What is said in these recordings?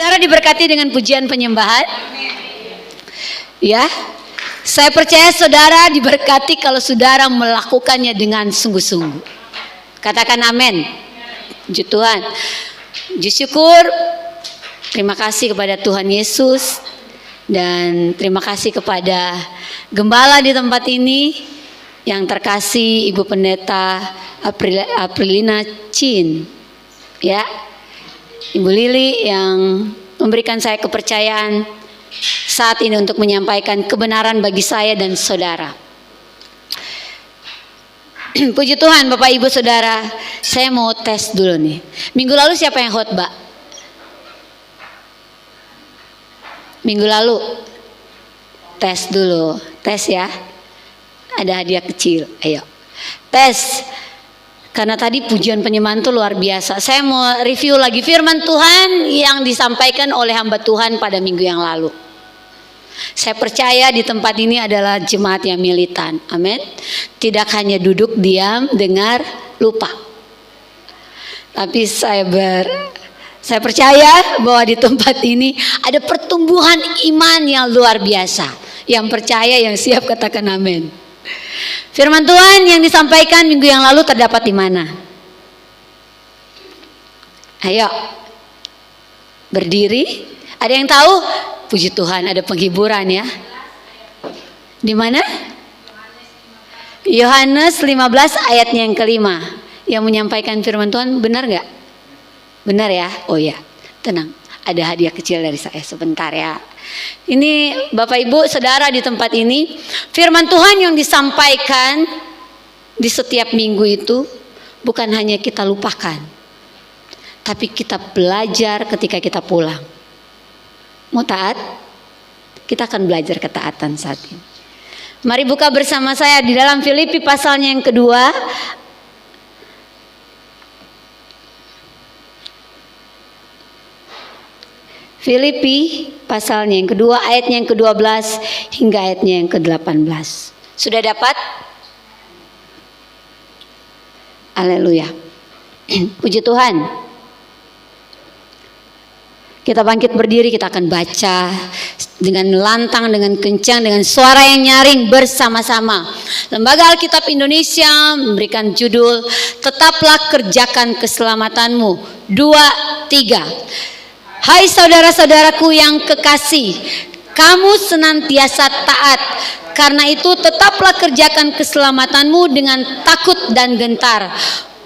Saudara diberkati dengan pujian penyembahan. Ya, saya percaya saudara diberkati kalau saudara melakukannya dengan sungguh-sungguh. Katakan amin. Puji Tuhan. Puji syukur. Terima kasih kepada Tuhan Yesus. Dan terima kasih kepada gembala di tempat ini. Yang terkasih Ibu Pendeta Aprilina Chin. Ya, Ibu Lili yang memberikan saya kepercayaan saat ini untuk menyampaikan kebenaran bagi saya dan saudara. Puji Tuhan Bapak Ibu Saudara, saya mau tes dulu nih. Minggu lalu siapa yang khotbah? Minggu lalu tes dulu, tes ya. Ada hadiah kecil, ayo tes. Karena tadi pujian penyembahan itu luar biasa. Saya mau review lagi firman Tuhan yang disampaikan oleh hamba Tuhan pada minggu yang lalu. Saya percaya di tempat ini adalah jemaat yang militan. Amin. Tidak hanya duduk diam, dengar, lupa. Tapi saya percaya bahwa di tempat ini ada pertumbuhan iman yang luar biasa. Yang percaya, yang siap katakan amin. Firman Tuhan yang disampaikan minggu yang lalu terdapat di mana? Ayo, berdiri. Ada yang tahu? Puji Tuhan, ada penghiburan ya. Di mana? Yohanes 15 ayatnya yang kelima. Yang menyampaikan firman Tuhan benar nggak? Benar ya? Oh ya, tenang. Ada hadiah kecil dari saya sebentar ya. Ini Bapak Ibu Saudara di tempat ini, firman Tuhan yang disampaikan di setiap minggu itu bukan hanya kita lupakan, tapi kita belajar ketika kita pulang. Mau taat? Kita akan belajar ketaatan saat ini. Mari buka bersama saya di dalam Filipi pasalnya yang kedua. Filipi pasalnya yang kedua, ayatnya yang ke-12 hingga ayatnya yang ke-18. Sudah dapat? Haleluya. Puji Tuhan. Kita bangkit berdiri, kita akan baca dengan lantang, dengan kencang, dengan suara yang nyaring bersama-sama. Lembaga Alkitab Indonesia memberikan judul Tetaplah Kerjakan Keselamatanmu. 2, 3. Hai saudara-saudaraku yang kekasih, kamu senantiasa taat. Karena itu tetaplah kerjakan keselamatanmu dengan takut dan gentar.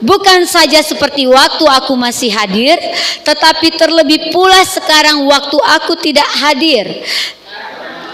Bukan saja seperti waktu aku masih hadir, tetapi terlebih pula sekarang waktu aku tidak hadir.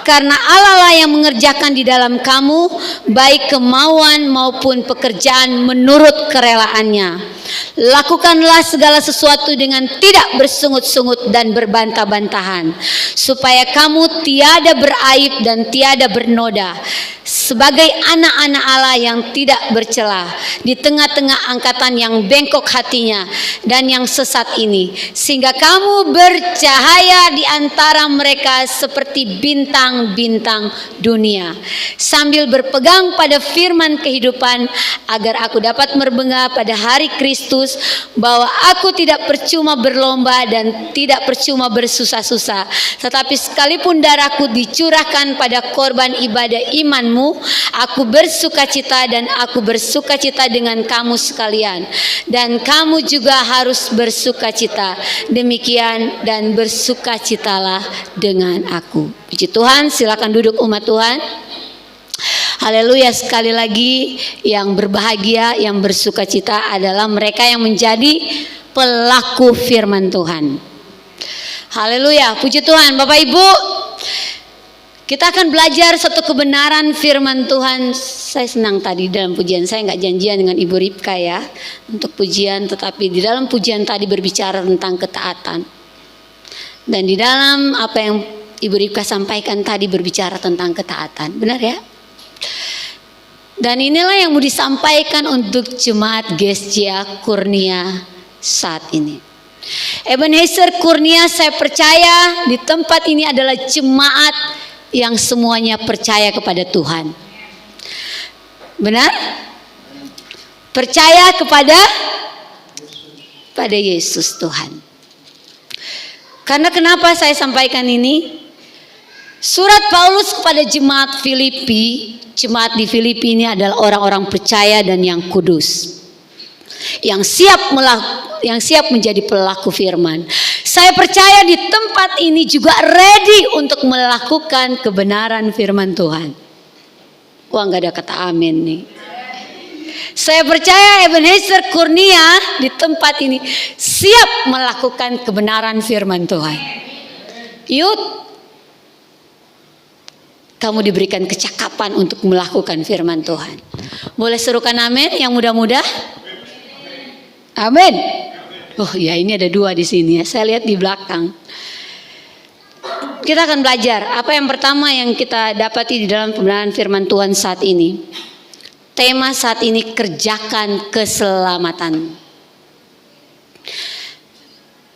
Karena Allah lah yang mengerjakan di dalam kamu baik kemauan maupun pekerjaan menurut kerelaannya. Lakukanlah segala sesuatu dengan tidak bersungut-sungut dan berbantah-bantahan, supaya kamu tiada beraib dan tiada bernoda, sebagai anak-anak Allah yang tidak bercela di tengah-tengah angkatan yang bengkok hatinya dan yang sesat ini, sehingga kamu bercahaya di antara mereka seperti bintang-bintang dunia, sambil berpegang pada firman kehidupan, agar aku dapat berbenga pada hari Kristus, bahwa aku tidak percuma berlomba dan tidak percuma bersusah-susah, tetapi sekalipun darahku dicurahkan pada korban ibadah imanmu, aku bersukacita dan aku bersukacita dengan kamu sekalian, dan kamu juga harus bersukacita. Demikian dan bersukacitalah dengan aku. Puji Tuhan, silakan duduk umat Tuhan. Haleluya. Sekali lagi, yang berbahagia, yang bersukacita adalah mereka yang menjadi pelaku firman Tuhan. Haleluya. Puji Tuhan. Bapak Ibu, kita akan belajar satu kebenaran firman Tuhan. Saya senang tadi dalam pujian, saya nggak janjian dengan Ibu Ripka ya untuk pujian, tetapi di dalam pujian tadi berbicara tentang ketaatan. Dan di dalam apa yang Ibu Ripka sampaikan tadi berbicara tentang ketaatan. Benar ya? Dan inilah yang mau disampaikan untuk jemaat GSJA Kurnia saat ini. Ebenezer Kurnia, saya percaya di tempat ini adalah jemaat yang semuanya percaya kepada Tuhan. Benar? Percaya kepada Yesus Tuhan. Karena kenapa saya sampaikan ini? Surat Paulus kepada jemaat Filipi, jemaat di Filipi ini adalah orang-orang percaya dan yang kudus, yang siap menjadi pelaku firman. Saya percaya di tempat ini juga ready untuk melakukan kebenaran firman Tuhan. Wah, nggak ada kata amin nih. Saya percaya Ebenezer Kurnia di tempat ini siap melakukan kebenaran firman Tuhan. Yud, kamu diberikan kecakapan untuk melakukan firman Tuhan. Boleh serukan amin yang muda-muda? Amin. Oh ya, ini ada dua di sini ya. Saya lihat di belakang. Kita akan belajar apa yang pertama yang kita dapati di dalam pembenaran firman Tuhan saat ini. Tema saat ini, kerjakan keselamatan.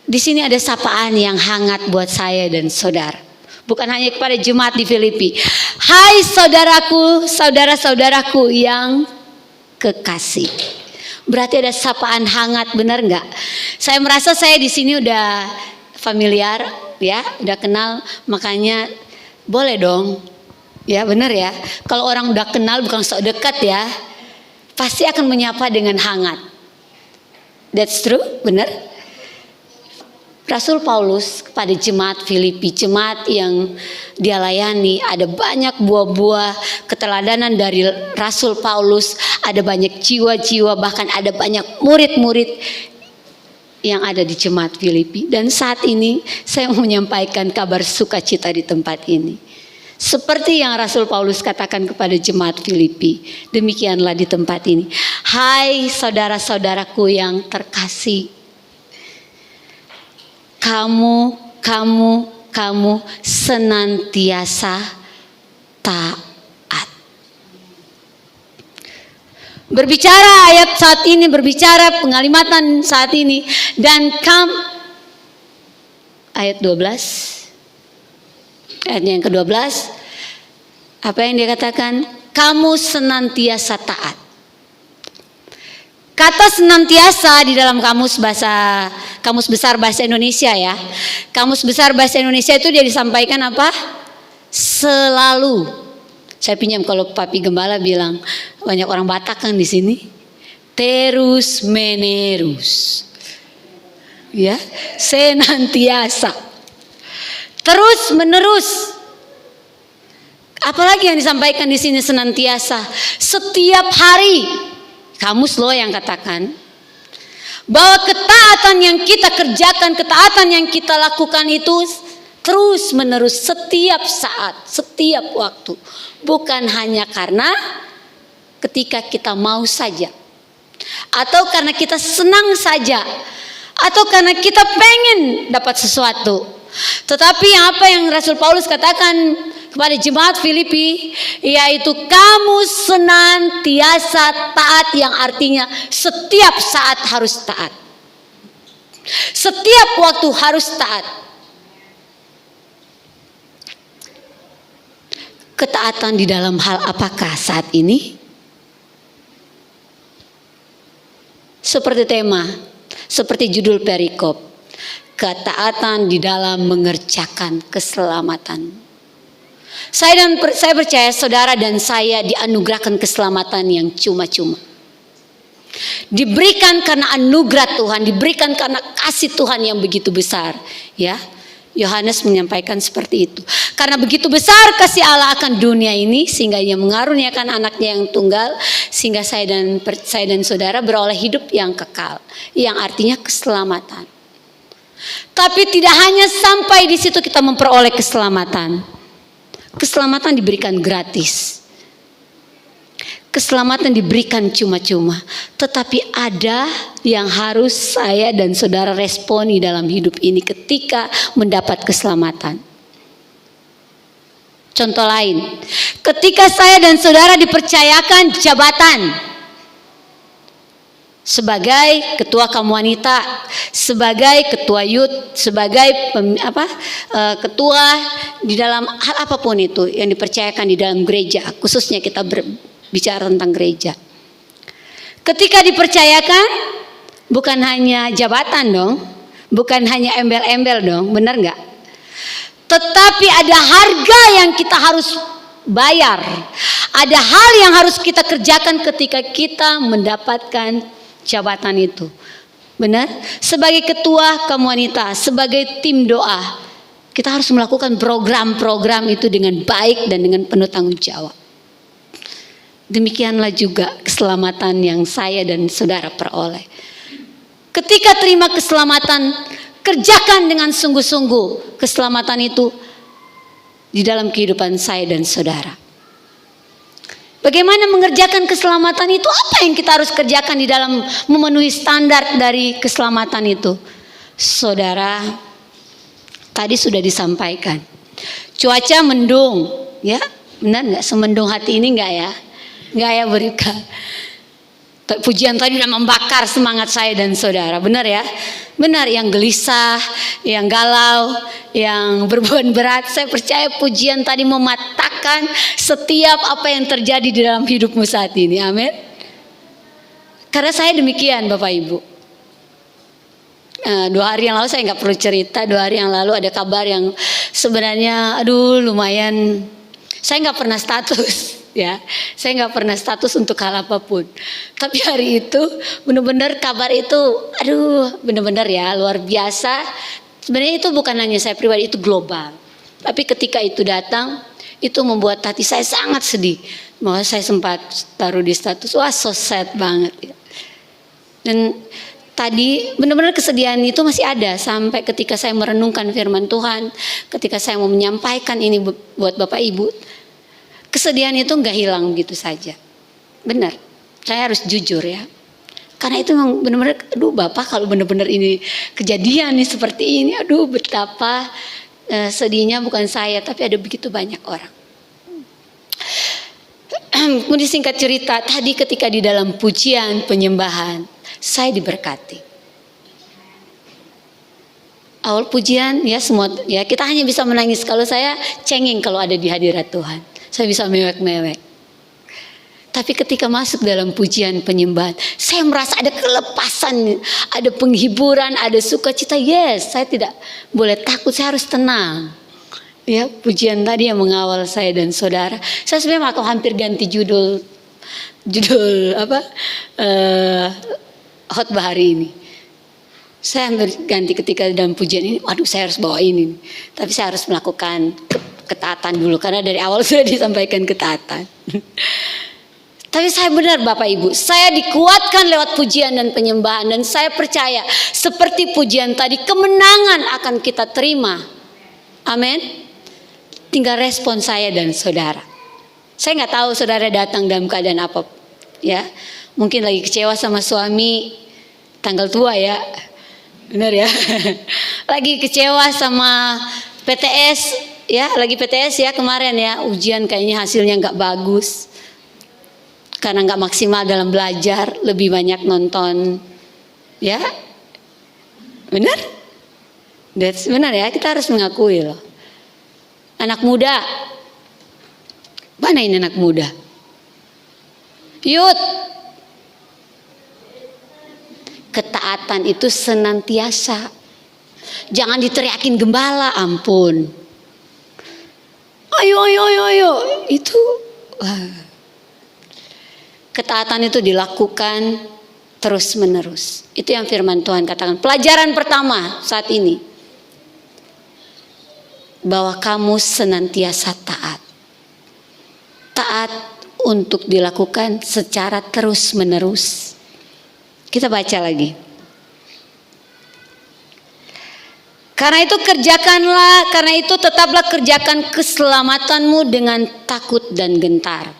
Di sini ada sapaan yang hangat buat saya dan saudara. Bukan hanya kepada jemaat di Filipi. Hai saudaraku, saudara-saudaraku yang kekasih. Berarti ada sapaan hangat, benar nggak? Saya merasa saya di sini udah familiar, ya, udah kenal, makanya boleh dong, ya benar ya. Kalau orang udah kenal bukan sok dekat ya, pasti akan menyapa dengan hangat. That's true, benar? Rasul Paulus kepada jemaat Filipi, jemaat yang dia layani, ada banyak buah-buah keteladanan dari Rasul Paulus, ada banyak jiwa-jiwa, bahkan ada banyak murid-murid yang ada di jemaat Filipi. Dan saat ini saya mau menyampaikan kabar sukacita di tempat ini. Seperti yang Rasul Paulus katakan kepada jemaat Filipi, demikianlah di tempat ini. Hai saudara-saudaraku yang terkasih, kamu senantiasa taat. Berbicara ayat saat ini, berbicara pengalimatan saat ini, dan ayat 12, ayat yang ke-12, apa yang dia katakan? Kamu senantiasa taat. Kata senantiasa di dalam kamus besar bahasa Indonesia ya. Kamus besar bahasa Indonesia itu dia disampaikan apa? Selalu. Saya pinjam kalau Papi Gembala bilang, banyak orang Batak kan di sini. Terus menerus. Ya, senantiasa. Terus menerus. Apalagi yang disampaikan di sini senantiasa. Setiap hari. Kamus loh yang katakan bahwa ketaatan yang kita kerjakan, ketaatan yang kita lakukan itu terus menerus, setiap saat, setiap waktu. Bukan hanya karena ketika kita mau saja, atau karena kita senang saja, atau karena kita pengen dapat sesuatu. Tetapi apa yang Rasul Paulus katakan kepada jemaat Filipi, yaitu kamu senantiasa taat, yang artinya setiap saat harus taat, setiap waktu harus taat. Ketaatan di dalam hal apakah saat ini? Seperti tema, seperti judul perikop, ketaatan di dalam mengerjakan keselamatan. Saya percaya saudara dan saya dianugerahkan keselamatan yang cuma-cuma. Diberikan karena anugerah Tuhan, diberikan karena kasih Tuhan yang begitu besar, ya. Yohanes menyampaikan seperti itu. Karena begitu besar kasih Allah akan dunia ini sehingga Ia mengaruniakan anaknya yang tunggal, sehingga saya dan saudara beroleh hidup yang kekal, yang artinya keselamatan. Tapi tidak hanya sampai di situ kita memperoleh keselamatan. Keselamatan diberikan gratis. Keselamatan diberikan cuma-cuma. Tetapi ada yang harus saya dan saudara responi dalam hidup ini ketika mendapat keselamatan. Contoh lain, ketika saya dan saudara dipercayakan jabatan sebagai ketua kaum wanita, sebagai ketua youth, sebagai ketua di dalam hal apapun itu yang dipercayakan di dalam gereja, khususnya kita berbicara tentang gereja. Ketika dipercayakan bukan hanya jabatan dong, Bukan hanya embel-embel dong, benar nggak? Tetapi ada harga yang kita harus bayar. Ada hal yang harus kita kerjakan ketika kita mendapatkan jabatan itu. Benar? Sebagai ketua kaum wanita, sebagai tim doa, kita harus melakukan program-program itu dengan baik dan dengan penuh tanggung jawab. Demikianlah juga keselamatan yang saya dan saudara peroleh. Ketika terima keselamatan, kerjakan dengan sungguh-sungguh keselamatan itu di dalam kehidupan saya dan saudara. Bagaimana mengerjakan keselamatan itu? Apa yang kita harus kerjakan di dalam memenuhi standar dari keselamatan itu? Saudara, tadi sudah disampaikan. Cuaca mendung, ya, benar nggak? Semendung hati ini nggak ya? Nggak ya Berika? Pujian tadi sudah membakar semangat saya dan saudara, benar ya? Benar, yang gelisah, yang galau, yang beban berat, saya percaya pujian tadi mematahkan setiap apa yang terjadi di dalam hidupmu saat ini. Amin. Karena saya demikian Bapak Ibu. 2 hari yang lalu saya nggak perlu cerita. 2 hari yang lalu ada kabar yang sebenarnya lumayan. Saya nggak pernah status, ya. Saya nggak pernah status untuk hal apapun. Tapi hari itu benar-benar kabar itu, benar-benar ya luar biasa. Sebenarnya itu bukan hanya saya pribadi, itu global. Tapi ketika itu datang, itu membuat hati saya sangat sedih. Makanya saya sempat taruh di status, wah so sad banget. Ya. Dan tadi benar-benar kesedihan itu masih ada sampai ketika saya merenungkan firman Tuhan, ketika saya mau menyampaikan ini buat Bapak Ibu. Kesedihan itu nggak hilang gitu saja. Benar, saya harus jujur ya. Karena itu memang benar-benar, Bapak kalau benar-benar ini kejadian nih seperti ini, betapa sedihnya bukan saya, tapi ada begitu banyak orang. Kemudian singkat cerita, tadi ketika di dalam pujian penyembahan, saya diberkati. Awal pujian ya semua ya kita hanya bisa menangis kalau saya cengeng kalau ada di hadirat Tuhan. Saya bisa mewek-mewek. Tapi ketika masuk dalam pujian penyembahan, saya merasa ada kelepasan, ada penghiburan, ada sukacita. Yes, saya tidak boleh takut, saya harus tenang. Ya, pujian tadi yang mengawal saya dan saudara. Saya sebenarnya mau hampir ganti judul khotbah hari ini. Saya hampir ganti ketika dalam pujian ini. Waduh, saya harus bawa ini. Tapi saya harus melakukan ketaatan dulu karena dari awal sudah disampaikan ketaatan. Tapi saya benar Bapak Ibu, saya dikuatkan lewat pujian dan penyembahan, dan saya percaya seperti pujian tadi, kemenangan akan kita terima. Amin. Tinggal respon saya dan saudara. Saya nggak tahu saudara datang dalam keadaan apa, ya. Mungkin lagi kecewa sama suami, tanggal tua ya, benar ya. Lagi kecewa sama PTS. Ya, lagi PTS ya kemarin ya, ujian kayaknya hasilnya nggak bagus. Karena nggak maksimal dalam belajar, lebih banyak nonton. Ya, benar? That's benar ya, kita harus mengakui loh. Anak muda, mana ini anak muda? Youth, ketaatan itu senantiasa. Jangan diteriakin gembala, ampun. Ayo. Itu ketaatan itu dilakukan terus menerus. Itu yang firman Tuhan katakan. Pelajaran pertama saat ini, bahwa kamu senantiasa taat. Taat untuk dilakukan secara terus menerus. Kita baca lagi. Karena itu tetaplah kerjakan keselamatanmu dengan takut dan gentar.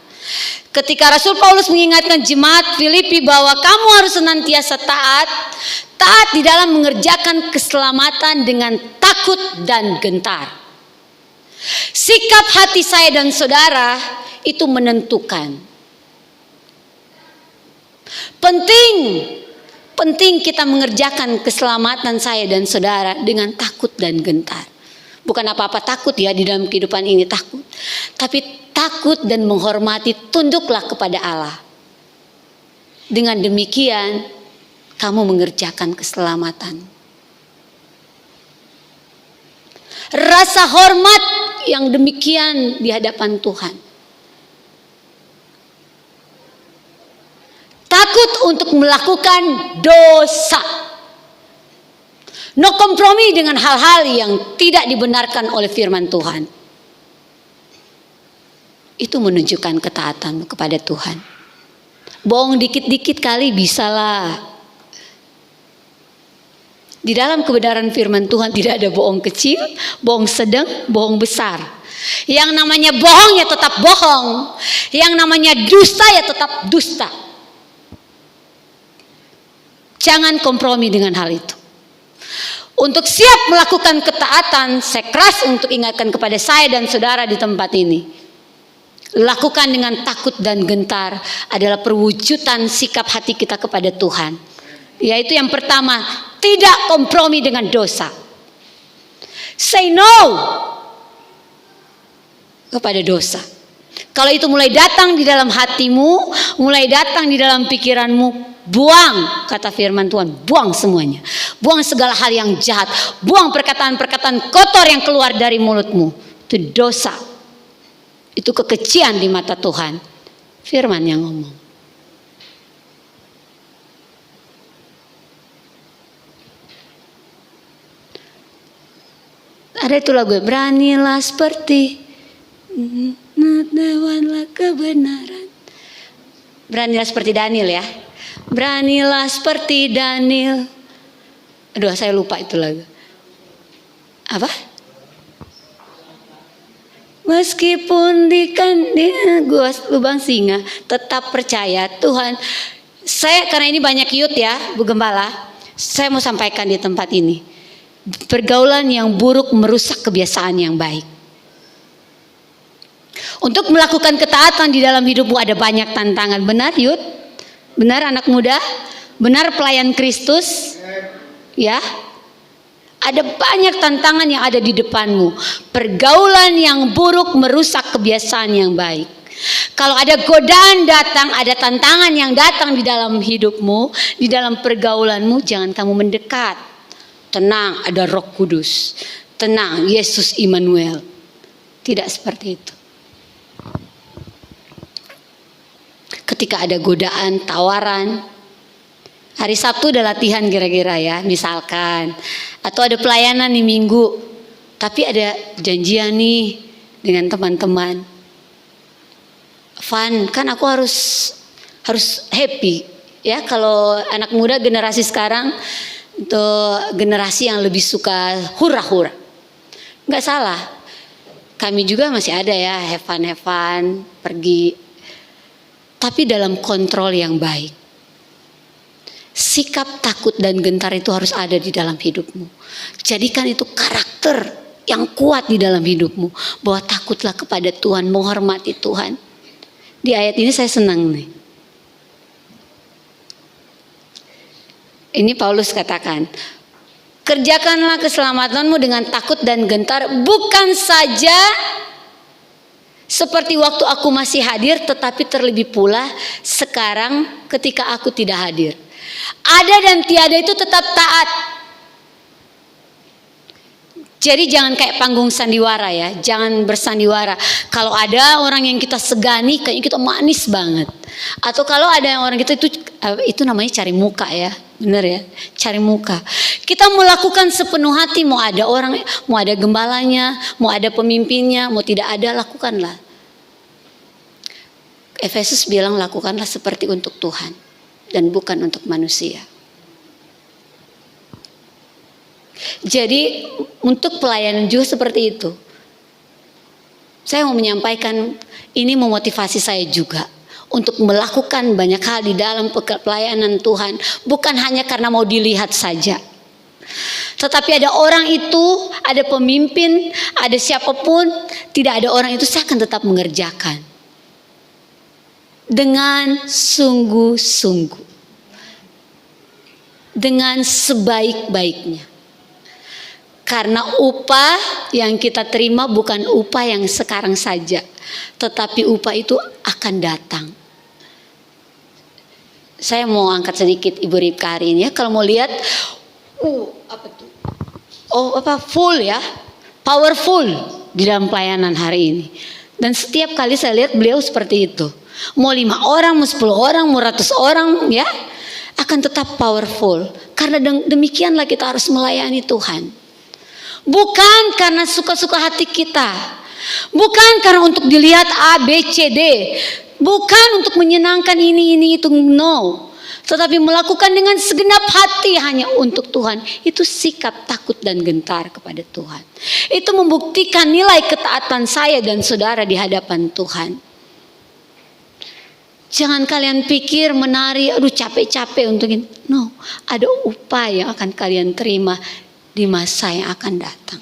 Ketika Rasul Paulus mengingatkan jemaat Filipi bahwa kamu harus senantiasa taat di dalam mengerjakan keselamatan dengan takut dan gentar. Sikap hati saya dan saudara itu menentukan. Penting kita mengerjakan keselamatan saya dan saudara dengan takut dan gentar. Bukan apa-apa takut ya di dalam kehidupan ini takut. Tapi takut dan menghormati, tunduklah kepada Allah. Dengan demikian kamu mengerjakan keselamatan. rasa hormat yang demikian di hadapan Tuhan. Takut untuk melakukan dosa. No kompromi dengan hal-hal yang tidak dibenarkan oleh firman Tuhan. Itu menunjukkan ketaatan kepada Tuhan. Bohong dikit-dikit kali bisalah. Di dalam kebenaran firman Tuhan tidak ada bohong kecil, bohong sedang, bohong besar. Yang namanya bohong ya tetap bohong. Yang namanya dusta ya tetap dusta. Jangan kompromi dengan hal itu. Untuk siap melakukan ketaatan, saya keras untuk ingatkan kepada saya dan saudara di tempat ini. Lakukan dengan takut dan gentar adalah perwujudan sikap hati kita kepada Tuhan. Yaitu yang pertama, tidak kompromi dengan dosa. Say no kepada dosa. Kalau itu mulai datang di dalam hatimu, mulai datang di dalam pikiranmu, buang, kata firman Tuhan, buang semuanya. Buang segala hal yang jahat, buang perkataan-perkataan kotor yang keluar dari mulutmu. Itu dosa. Itu kekejian di mata Tuhan. Firman yang ngomong. Ada itu lagu, beranilah seperti lawanlah kebenaran. Beranilah seperti Daniel ya. Beranilah seperti Daniel. Aduh, saya lupa itu lagu. Apa? Meskipun di gua lubang singa, tetap percaya Tuhan. Saya karena ini banyak youth ya, Bu Gembala. Saya mau sampaikan di tempat ini. Pergaulan yang buruk merusak kebiasaan yang baik. Untuk melakukan ketaatan di dalam hidupmu ada banyak tantangan. Benar youth? Benar anak muda? Benar pelayan Kristus? Ya. Ada banyak tantangan yang ada di depanmu. Pergaulan yang buruk merusak kebiasaan yang baik. Kalau ada godaan datang, ada tantangan yang datang di dalam hidupmu, di dalam pergaulanmu, jangan kamu mendekat. Tenang, ada Roh Kudus. Tenang, Yesus Immanuel. Tidak seperti itu. Ketika ada godaan, tawaran, hari Sabtu ada latihan kira-kira ya, misalkan. Atau ada pelayanan di minggu. Tapi ada janjian nih dengan teman-teman. Fun, kan aku harus happy. Ya, kalau anak muda generasi sekarang itu generasi yang lebih suka hura-hura. Nggak salah. Kami juga masih ada ya, have fun, pergi. Tapi dalam kontrol yang baik. Sikap takut dan gentar itu harus ada di dalam hidupmu. Jadikan itu karakter yang kuat di dalam hidupmu. Bahwa takutlah kepada Tuhan, menghormati Tuhan. Di ayat ini saya senang nih. Ini Paulus katakan, kerjakanlah keselamatanmu dengan takut dan gentar, bukan saja seperti waktu aku masih hadir, tetapi terlebih pula sekarang ketika aku tidak hadir. Ada dan tiada itu tetap taat. Jadi jangan kayak panggung sandiwara ya, jangan bersandiwara. Kalau ada orang yang kita segani, kayaknya kita manis banget. Atau kalau ada orang kita itu namanya cari muka ya, bener ya, cari muka. Kita melakukan sepenuh hati, mau ada orang, mau ada gembalanya, mau ada pemimpinnya, mau tidak ada, lakukanlah. Efesus bilang lakukanlah seperti untuk Tuhan dan bukan untuk manusia. Jadi untuk pelayanan juga seperti itu. Saya mau menyampaikan, ini memotivasi saya juga untuk melakukan banyak hal di dalam pelayanan Tuhan, bukan hanya karena mau dilihat saja. Tetapi ada orang itu, ada pemimpin, ada siapapun, tidak ada orang itu, saya akan tetap mengerjakan dengan sungguh-sungguh, dengan sebaik-baiknya. Karena upah yang kita terima bukan upah yang sekarang saja, tetapi upah itu akan datang. Saya mau angkat sedikit Ibu Ripka hari ini ya. Kalau mau lihat, apa tuh? Full ya, powerful di dalam pelayanan hari ini. Dan setiap kali saya lihat beliau seperti itu. Mau 5 orang, mau 10 orang, mau 100 orang, ya, akan tetap powerful. Karena demikianlah kita harus melayani Tuhan. Bukan karena suka-suka hati kita. Bukan karena untuk dilihat A, B, C, D. Bukan untuk menyenangkan ini, itu, no. Tetapi melakukan dengan segenap hati hanya untuk Tuhan. Itu sikap takut dan gentar kepada Tuhan. Itu membuktikan nilai ketaatan saya dan saudara di hadapan Tuhan. Jangan kalian pikir menari, aduh capek-capek untuk ini. No, ada upah yang akan kalian terima di masa yang akan datang.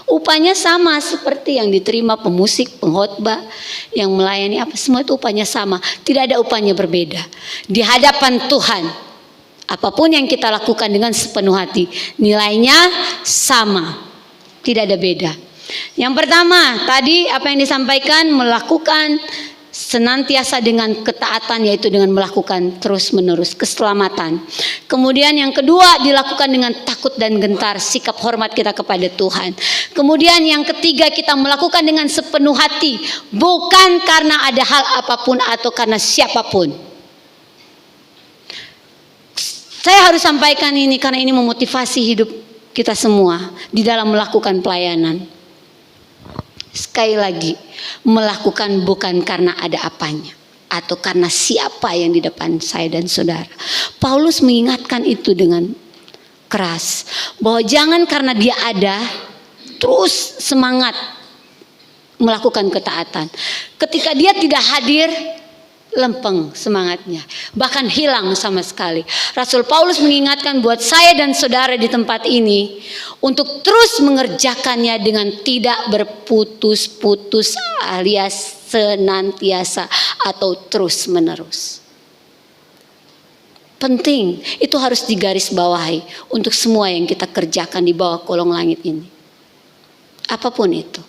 Upahnya sama seperti yang diterima pemusik, pengkhotbah, yang melayani apa, semua itu upahnya sama. Tidak ada upahnya berbeda. Di hadapan Tuhan, apapun yang kita lakukan dengan sepenuh hati, nilainya sama. Tidak ada beda. Yang pertama, tadi apa yang disampaikan, melakukan senantiasa dengan ketaatan, yaitu dengan melakukan terus menerus keselamatan. Kemudian yang kedua, dilakukan dengan takut dan gentar, sikap hormat kita kepada Tuhan. Kemudian yang ketiga, kita melakukan dengan sepenuh hati, bukan karena ada hal apapun atau karena siapapun. Saya harus sampaikan ini karena ini memotivasi hidup kita semua di dalam melakukan pelayanan. Sekali lagi, melakukan bukan karena ada apanya atau karena siapa yang di depan saya dan saudara. Paulus mengingatkan itu dengan keras, bahwa jangan karena dia ada terus semangat melakukan ketaatan. Ketika dia tidak hadir, lempeng semangatnya, bahkan hilang sama sekali. Rasul Paulus mengingatkan buat saya dan saudara di tempat ini untuk terus mengerjakannya dengan tidak berputus-putus alias senantiasa atau terus menerus. Penting, itu harus digarisbawahi untuk semua yang kita kerjakan di bawah kolong langit ini. Apapun itu,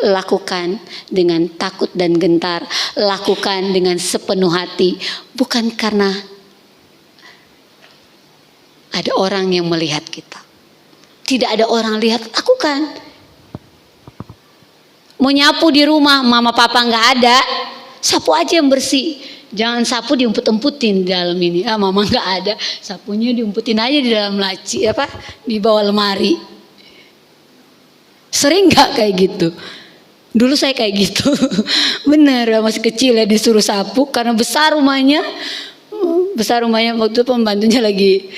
lakukan dengan takut dan gentar, lakukan dengan sepenuh hati, bukan karena ada orang yang melihat kita. Tidak ada orang lihat, lakukan. Mau nyapu di rumah, mama papa nggak ada, sapu aja yang bersih. Jangan sapu diumpet-umpetin di dalam ini. Ah, mama nggak ada, sapunya diumpetin aja di dalam laci, di bawah lemari. Sering nggak kayak gitu? Dulu saya kayak gitu. Bener, masih kecil ya disuruh sapu karena besar rumahnya. Waktu itu pembantunya lagi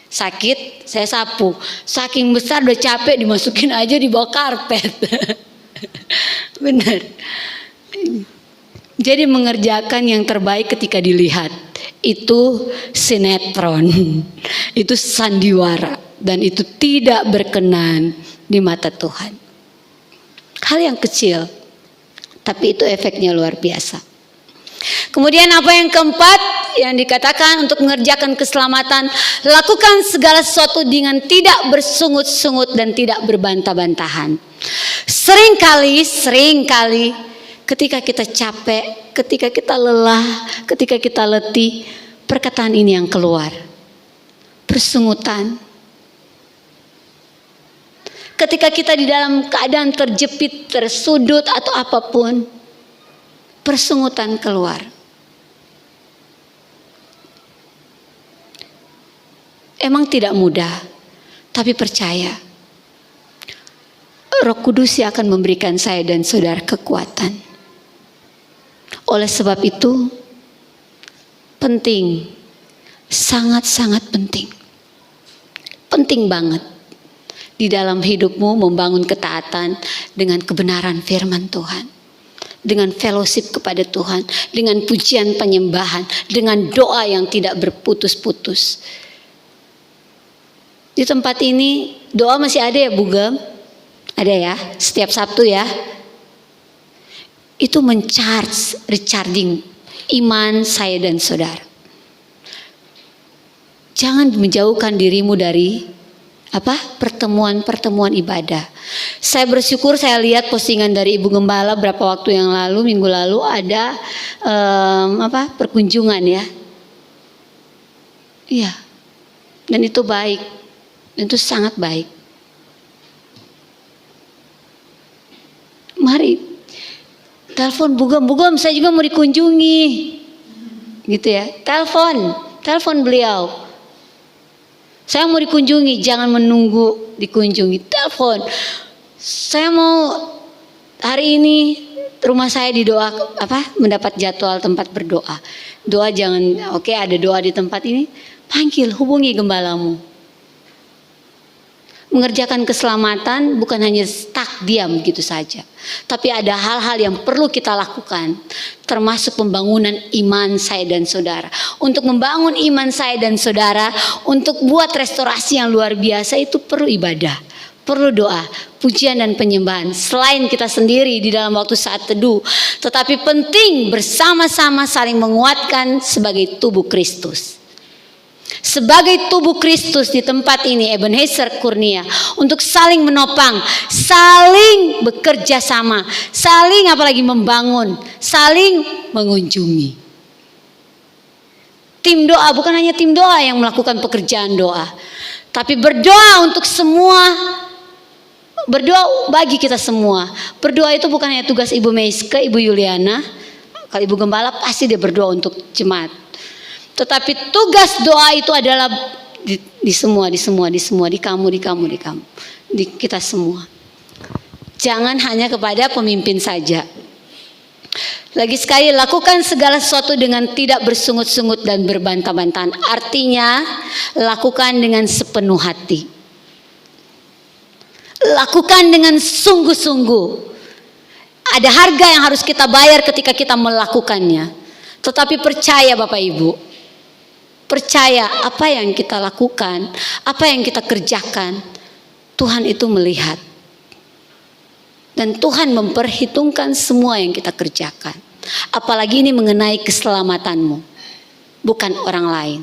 sakit, saya sapu. Saking besar udah capek, dimasukin aja di bawah karpet. Bener. Jadi mengerjakan yang terbaik ketika dilihat itu sinetron, itu sandiwara, dan itu tidak berkenan di mata Tuhan. Hal yang kecil, tapi itu efeknya luar biasa. Kemudian apa yang keempat yang dikatakan untuk mengerjakan keselamatan, lakukan segala sesuatu dengan tidak bersungut-sungut dan tidak berbantah-bantahan. Seringkali ketika kita capek, ketika kita lelah, ketika kita letih, perkataan ini yang keluar. Persungutan. Ketika kita di dalam keadaan terjepit, tersudut atau apapun, persungutan keluar. Emang tidak mudah, tapi percaya, Roh Kudus yang akan memberikan saya dan saudara kekuatan. Oleh sebab itu, penting, sangat-sangat penting. Penting banget di dalam hidupmu membangun ketaatan dengan kebenaran firman Tuhan, dengan fellowship kepada Tuhan, dengan pujian penyembahan, dengan doa yang tidak berputus-putus. Di tempat ini doa masih ada ya Bu Gem? Ada ya, setiap Sabtu ya. Itu recharging iman saya dan saudara. Jangan menjauhkan dirimu dari pertemuan ibadah. Saya bersyukur saya lihat postingan dari Ibu Gembala berapa waktu yang lalu, minggu lalu ada perkunjungan ya. Iya. Dan itu baik. Itu sangat baik. Mari telepon Bugam, saya juga mau dikunjungi. Gitu ya. Telepon beliau. Saya mau dikunjungi, jangan menunggu dikunjungi. Telepon. Saya mau hari ini rumah saya mendapat jadwal tempat berdoa. Doa jangan, oke, ada doa di tempat ini, panggil, hubungi gembalamu. Mengerjakan keselamatan bukan hanya stuck diam gitu saja, tapi ada hal-hal yang perlu kita lakukan, termasuk pembangunan iman saya dan saudara. Untuk membangun iman saya dan saudara, untuk buat restorasi yang luar biasa, itu perlu ibadah, perlu doa, pujian dan penyembahan. Selain kita sendiri di dalam waktu saat teduh, tetapi penting bersama-sama saling menguatkan sebagai tubuh Kristus. Sebagai tubuh Kristus di tempat ini, Ebenezer Kurnia, untuk saling menopang, saling bekerja sama, saling apalagi membangun, saling mengunjungi. Tim doa, bukan hanya tim doa yang melakukan pekerjaan doa, tapi berdoa untuk semua. Berdoa bagi kita semua. Berdoa itu bukan hanya tugas Ibu Meiske, Ibu Yuliana. Kalau Ibu Gembala pasti dia berdoa untuk jemaat. Tetapi tugas doa itu adalah di semua, di kamu, di kita semua. Jangan hanya kepada pemimpin saja. Lagi sekali, lakukan segala sesuatu dengan tidak bersungut-sungut dan berbantah-bantahan. Artinya, lakukan dengan sepenuh hati. Lakukan dengan sungguh-sungguh. Ada harga yang harus kita bayar ketika kita melakukannya. Tetapi percaya Bapak Ibu, percaya apa yang kita lakukan, apa yang kita kerjakan, Tuhan itu melihat. Dan Tuhan memperhitungkan semua yang kita kerjakan. Apalagi ini mengenai keselamatanmu, bukan orang lain.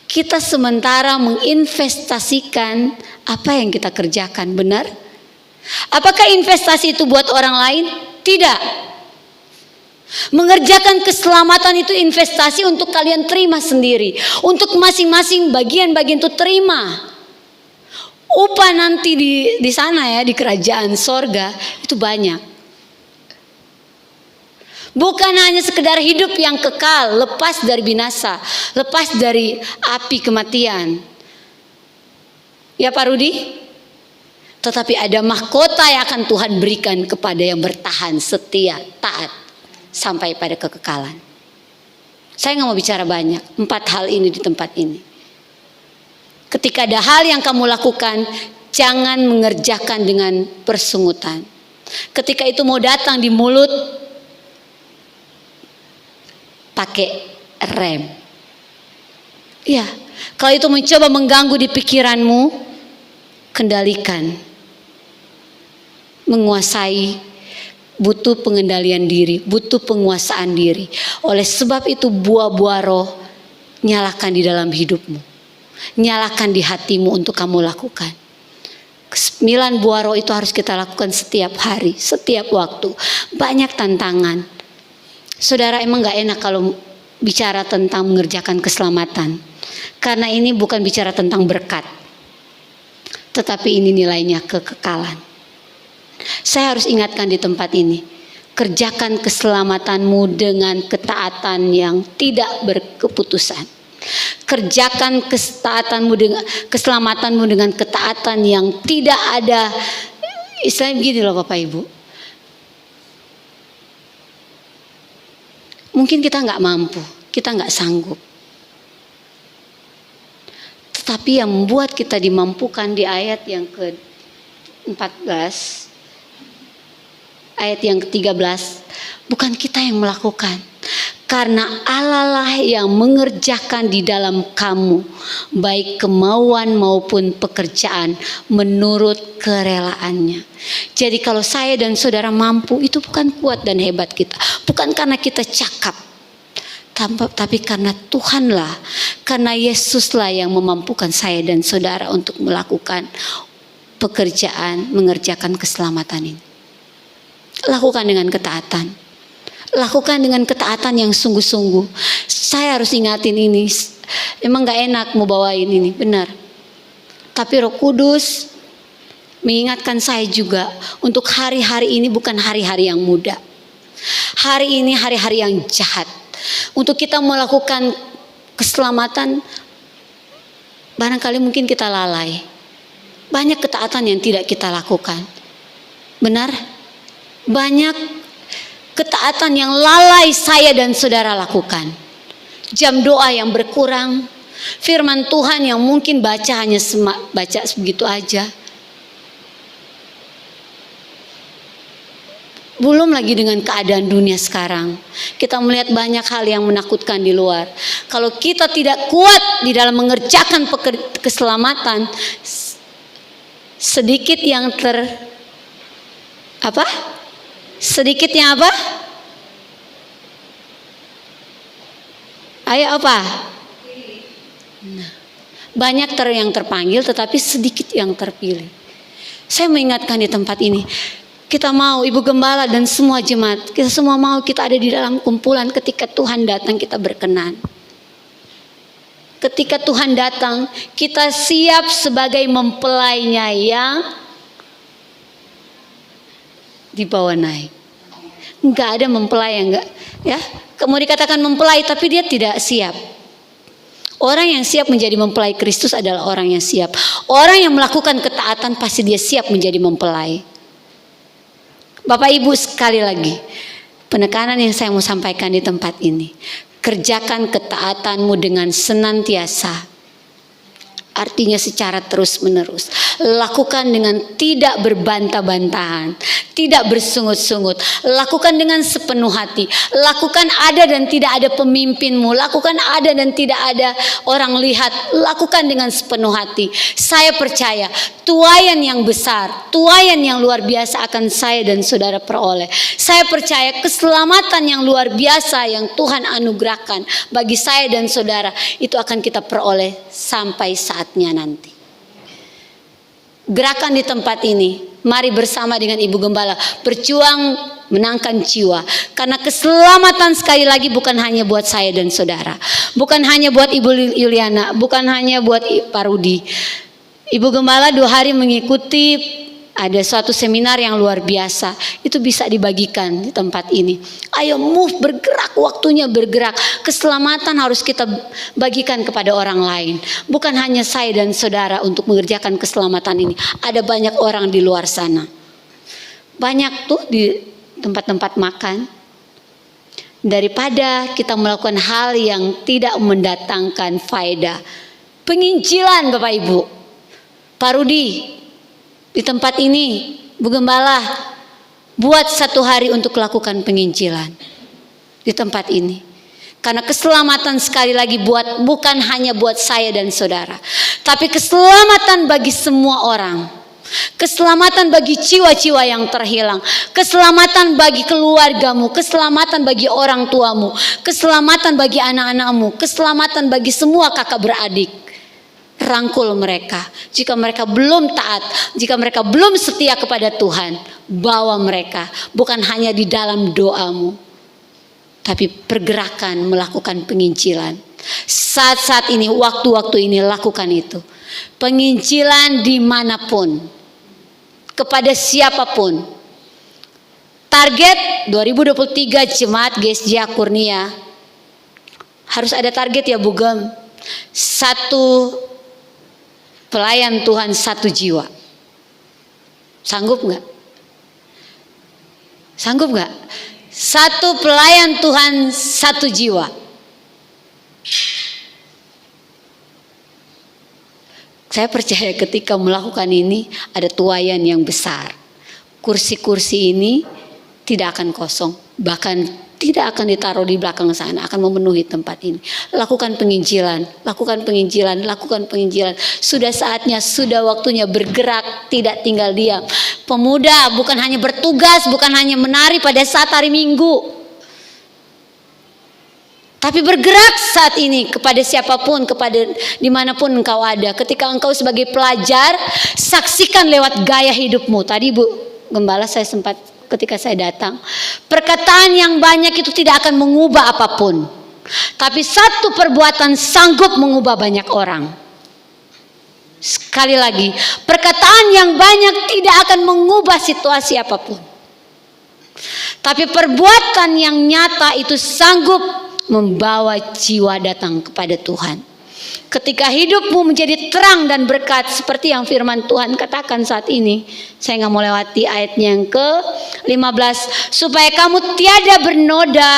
Kita sementara menginvestasikan apa yang kita kerjakan, benar? Apakah investasi itu buat orang lain? Tidak. Mengerjakan keselamatan itu investasi untuk kalian terima sendiri. Untuk masing-masing bagian-bagian itu terima. Upah nanti di sana ya, di kerajaan sorga itu banyak. Bukan hanya sekedar hidup yang kekal, lepas dari binasa, lepas dari api kematian. Ya Pak Rudi? Tetapi ada mahkota yang akan Tuhan berikan kepada yang bertahan, setia, taat sampai pada kekekalan. Saya nggak mau bicara banyak, 4 hal ini di tempat ini. Ketika ada hal yang kamu lakukan, jangan mengerjakan dengan persungutan. Ketika itu mau datang di mulut, pakai rem. Ya, kalau itu mencoba mengganggu di pikiranmu, kendalikan. Menguasai, butuh pengendalian diri, butuh penguasaan diri. Oleh sebab itu buah-buah roh nyalakan di dalam hidupmu, nyalakan di hatimu untuk kamu lakukan. 9 buah roh itu harus kita lakukan setiap hari, setiap waktu. Banyak tantangan. Saudara, emang gak enak kalau bicara tentang mengerjakan keselamatan, karena ini bukan bicara tentang berkat, tetapi ini nilainya kekekalan. Saya harus ingatkan di tempat ini, kerjakan keselamatanmu dengan ketaatan yang tidak berkeputusan. Kerjakan keselamatanmu dengan ketaatan yang tidak ada. Istilahnya begini loh Bapak Ibu. Mungkin kita nggak mampu, kita nggak sanggup. Tetapi yang membuat kita dimampukan di ayat yang ke-14, ayat yang ke-13, bukan kita yang melakukan, karena Allah lah yang mengerjakan di dalam kamu, baik kemauan maupun pekerjaan menurut kerelaannya. Jadi kalau saya dan saudara mampu, itu bukan kuat dan hebat kita, bukan karena kita cakap, tapi karena Tuhanlah, karena Yesuslah yang memampukan saya dan saudara untuk melakukan pekerjaan, mengerjakan keselamatan ini. Lakukan dengan ketaatan. Lakukan dengan ketaatan yang sungguh-sungguh. Saya harus ingatin ini. emang gak enak mau bawain ini, benar. Tapi Roh Kudus mengingatkan saya juga untuk hari-hari ini bukan hari-hari yang mudah. Hari ini hari-hari yang jahat. Untuk kita melakukan keselamatan, barangkali mungkin kita lalai. Banyak ketaatan yang tidak kita lakukan. Benar? Banyak ketaatan yang lalai saya dan saudara lakukan. Jam doa yang berkurang. Firman Tuhan yang mungkin baca hanya baca begitu aja. Belum lagi dengan keadaan dunia sekarang. Kita melihat banyak hal yang menakutkan di luar. Kalau kita tidak kuat di dalam mengerjakan keselamatan, sedikit yang sedikitnya apa? Ayo apa? Nah, banyak yang terpanggil tetapi sedikit yang terpilih. Saya mengingatkan di tempat ini, kita mau Ibu Gembala dan semua jemaat, kita semua mau kita ada di dalam kumpulan ketika Tuhan datang kita berkenan. Ketika Tuhan datang, kita siap sebagai mempelainya yang dibawa naik. Enggak ada mempelai yang enggak, ya. Mau dikatakan mempelai tapi dia tidak siap. Orang yang siap menjadi mempelai Kristus adalah orang yang siap. Orang yang melakukan ketaatan pasti dia siap menjadi mempelai. Bapak Ibu, sekali lagi penekanan yang saya mau sampaikan di tempat ini, kerjakan ketaatanmu dengan senantiasa. Artinya secara terus menerus. Lakukan dengan tidak berbantah-bantahan, tidak bersungut-sungut. Lakukan dengan sepenuh hati. Lakukan ada dan tidak ada pemimpinmu. Lakukan ada dan tidak ada orang lihat. Lakukan dengan sepenuh hati. Saya percaya tuaian yang besar, tuaian yang luar biasa akan saya dan saudara peroleh. Saya percaya keselamatan yang luar biasa yang Tuhan anugerahkan bagi saya dan saudara itu akan kita peroleh sampai saatnya nanti. Gerakan di tempat ini, mari bersama dengan Ibu Gembala berjuang menangkan jiwa. Karena keselamatan sekali lagi bukan hanya buat saya dan saudara, bukan hanya buat Ibu Yuliana, bukan hanya buat Pak Rudi. Ibu Gembala 2 hari mengikuti ada suatu seminar yang luar biasa. Itu bisa dibagikan di tempat ini. Ayo move, bergerak, waktunya bergerak. Keselamatan harus kita bagikan kepada orang lain. Bukan hanya saya dan saudara untuk mengerjakan keselamatan ini. Ada banyak orang di luar sana. Banyak tuh di tempat-tempat makan. Daripada kita melakukan hal yang tidak mendatangkan faedah. Penginjilan Bapak Ibu. Pak Rudi, di tempat ini, Bu Gembala, buat 1 hari untuk lakukan penginjilan di tempat ini. Karena keselamatan sekali lagi bukan hanya buat saya dan saudara, tapi keselamatan bagi semua orang. Keselamatan bagi jiwa-jiwa yang terhilang, keselamatan bagi keluargamu, keselamatan bagi orang tuamu, keselamatan bagi anak-anakmu, keselamatan bagi semua kakak beradik. Rangkul mereka. Jika mereka belum taat, jika mereka belum setia kepada Tuhan, bawa mereka bukan hanya di dalam doamu, tapi pergerakan melakukan penginjilan. Saat-saat ini, waktu-waktu ini lakukan itu. Penginjilan dimanapun, kepada siapapun. Target 2023 Jemaat GSJ Kurnia. Harus ada target ya Bu Gem. 1 pelayan Tuhan 1 jiwa. Sanggup nggak? Sanggup nggak? 1 pelayan Tuhan 1 jiwa. Saya percaya ketika melakukan ini ada tuaian yang besar. Kursi-kursi ini tidak akan kosong, bahkan tidak akan ditaruh di belakang sana, akan memenuhi tempat ini. Lakukan penginjilan, lakukan penginjilan, lakukan penginjilan. Sudah saatnya, sudah waktunya bergerak, tidak tinggal diam. Pemuda bukan hanya bertugas, bukan hanya menari pada saat hari Minggu, tapi bergerak saat ini kepada siapapun, kepada dimanapun engkau ada. Ketika engkau sebagai pelajar, saksikan lewat gaya hidupmu. Tadi Bu Gembala saya sempat ketika saya datang, perkataan yang banyak itu tidak akan mengubah apapun. Tapi satu perbuatan sanggup mengubah banyak orang. Sekali lagi, perkataan yang banyak tidak akan mengubah situasi apapun. Tapi perbuatan yang nyata itu sanggup membawa jiwa datang kepada Tuhan. Ketika hidupmu menjadi terang dan berkat seperti yang firman Tuhan katakan saat ini. Saya nggak mau lewati ayatnya yang ke-15. Supaya kamu tiada bernoda,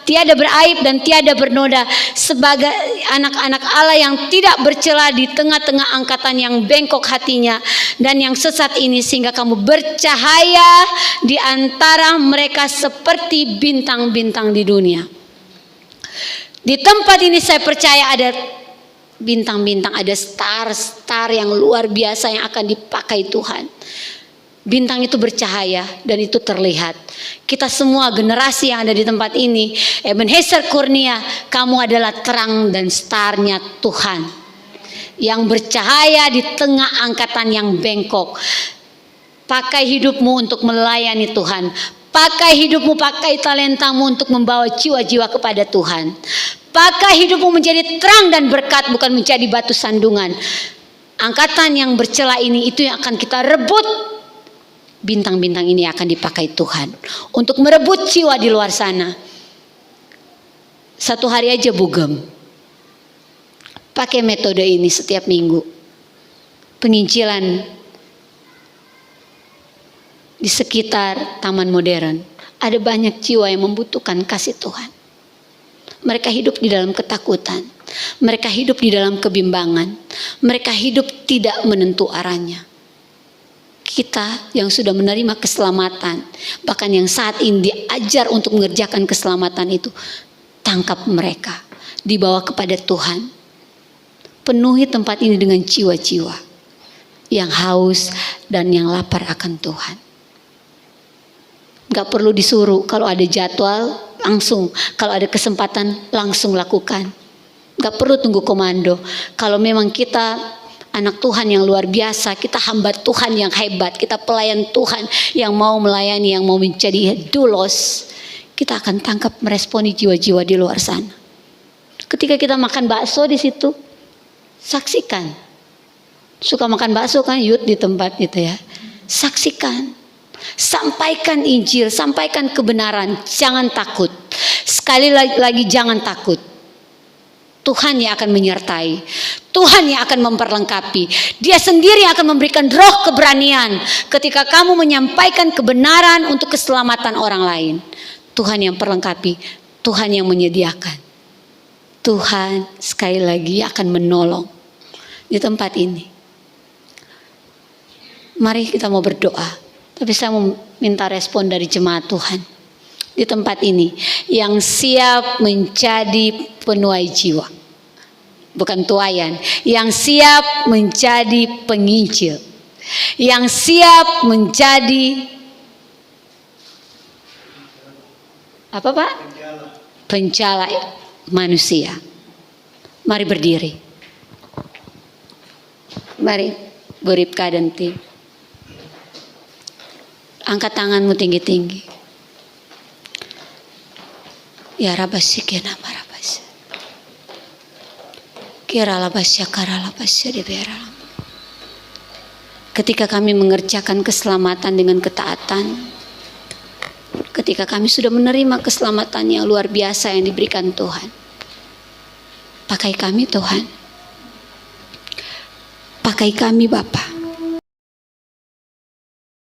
tiada beraib dan tiada bernoda. Sebagai anak-anak Allah yang tidak bercela di tengah-tengah angkatan yang bengkok hatinya dan yang sesat ini. Sehingga kamu bercahaya di antara mereka seperti bintang-bintang di dunia. Di tempat ini saya percaya ada bintang-bintang, ada star-star yang luar biasa yang akan dipakai Tuhan. Bintang itu bercahaya dan itu terlihat. Kita semua generasi yang ada di tempat ini, Ebenezer Kurnia, kamu adalah terang dan starnya Tuhan yang bercahaya di tengah angkatan yang bengkok. Pakai hidupmu untuk melayani Tuhan. Pakai hidupmu, pakai talentamu untuk membawa jiwa-jiwa kepada Tuhan. Pakai hidupmu menjadi terang dan berkat, bukan menjadi batu sandungan. Angkatan yang bercela ini itu yang akan kita rebut. Bintang-bintang ini akan dipakai Tuhan untuk merebut jiwa di luar sana. Satu hari aja bugem. Pakai metode ini setiap minggu. Penginjilan di sekitar Taman Modern. Ada banyak jiwa yang membutuhkan kasih Tuhan. Mereka hidup di dalam ketakutan. Mereka hidup di dalam kebimbangan. Mereka hidup tidak menentu arahnya. Kita yang sudah menerima keselamatan, bahkan yang saat ini diajar untuk mengerjakan keselamatan itu, tangkap mereka, dibawa kepada Tuhan. Penuhi tempat ini dengan jiwa-jiwa yang haus dan yang lapar akan Tuhan. Gak perlu disuruh, kalau ada jadwal langsung, kalau ada kesempatan langsung lakukan. Gak perlu tunggu komando. Kalau memang kita anak Tuhan yang luar biasa, kita hamba Tuhan yang hebat, kita pelayan Tuhan yang mau melayani, yang mau menjadi doulos, kita akan tangkap meresponi jiwa-jiwa di luar sana. Ketika kita makan bakso di situ, saksikan. Suka makan bakso kan, yut di tempat itu ya. Saksikan. Sampaikan Injil, sampaikan kebenaran, jangan takut. Sekali lagi jangan takut. Tuhan yang akan menyertai, Tuhan yang akan memperlengkapi. Dia sendiri akan memberikan roh keberanian ketika kamu menyampaikan kebenaran untuk keselamatan orang lain. Tuhan yang perlengkapi, Tuhan yang menyediakan. Tuhan sekali lagi akan menolong di tempat ini. Mari kita mau berdoa. Tapi saya mau minta respon dari jemaat Tuhan di tempat ini yang siap menjadi penuai jiwa, bukan tuayan, yang siap menjadi penginjil, yang siap menjadi apa Pak? Penjala manusia. Mari berdiri. Mari Buripka dan tim. Angkat tanganmu tinggi-tinggi. Ya rabasya kena marabasya. Kira labasya kara labasya dibera. Ketika kami mengerjakan keselamatan dengan ketaatan, ketika kami sudah menerima keselamatan yang luar biasa yang diberikan Tuhan, pakai kami Tuhan. Pakai kami Bapa.